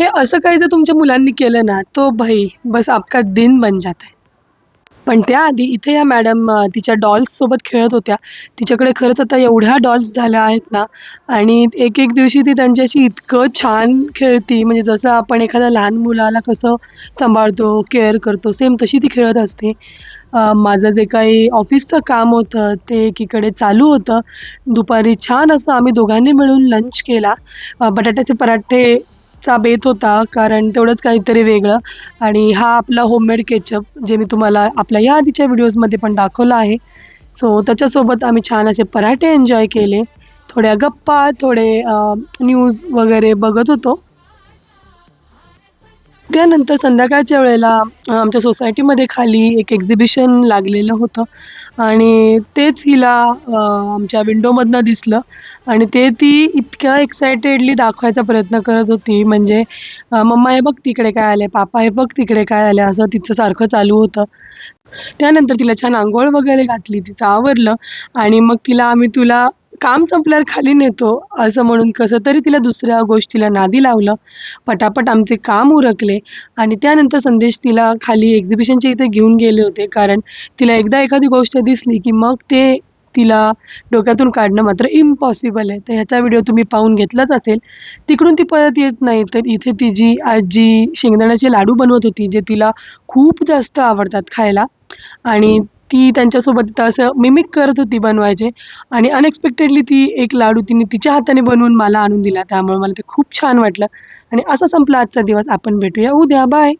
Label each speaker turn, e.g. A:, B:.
A: हे असं काही जर तुमच्या मुलांनी केलं ना, तो भाई बस आपका दिन बन जाता है. पण त्याआधी इथे या मॅडम तिच्या डॉल्ससोबत खेळत होत्या. तिच्याकडे खरंच आता एवढ्या डॉल्स झाल्या आहेत ना आणि एक-एक दिवशी ती त्यांच्याशी इतकं छान खेळती, म्हणजे जसं आपण एखाद्या लहान मुलाला कसं सांभाळतो, केअर करतो, सेम तशी ती खेळत असते. माझं जे काही ऑफिसचं काम होतं, ते एकीकडे चालू होतं. दुपारी छान असं आम्ही दोघांनी मिळून लंच केला. बटाट्याचे पराठेचा बेत होता, कारण तेवढंच काहीतरी वेगळं. आणि हा आपला होममेड केचप जे मी तुम्हाला आपल्या या आधीच्या व्हिडिओजमध्ये पण दाखवलं आहे. सो त्याच्यासोबत आम्ही छान असे पराठे एन्जॉय केले. थोड्या गप्पा, थोडे न्यूज वगैरे बघत होतो. त्यानंतर संध्याकाळच्या वेळेला आमच्या सोसायटीमध्ये खाली एक एक्झिबिशन लागलेलं होतं आणि तेच हिला आमच्या विंडोमधनं दिसलं आणि ते ती इतक्या एक्सायटेडली दाखवायचा प्रयत्न करत होती. म्हणजे "मम्मा हे बघ तिकडे काय आलंय, पापा हे बघ तिकडे काय आलंय," असं तिचं सारखं चालू होतं. त्यानंतर तिला छान अंघोळ वगैरे घातली, तिचं आवरलं आणि मग तिला आम्ही "तुला काम संपल्यावर खाली नेतो" असं म्हणून कसं तरी तिला दुसऱ्या गोष्टीला नादी लावलं. पटापट आमचे काम उरकले आणि त्यानंतर संदेश तिला खाली एक्झिबिशनच्या इथे घेऊन गेले होते. कारण तिला एकदा एखादी गोष्ट दिसली, की मग ते तिला डोक्यातून काढणं मात्र इम्पॉसिबल आहे. तर ह्याचा व्हिडिओ तुम्ही पाहून घेतलाच असेल. तिकडून ती परत येत नाही, तर इथे तिची आजी शेंगदाण्याचे लाडू बनवत होती, जे तिला खूप जास्त आवडतात खायला आणि ती त्यांच्यासोबत तिथं असं मिमिक करत होती बनवायचे आणि अनएक्सपेक्टेडली ती एक लाडू तिने तिच्या हाताने बनवून मला आणून दिला. त्यामुळे मला ते खूप छान वाटलं आणि असा संपला आजचा दिवस. आपण भेटूया उद्या. बाय.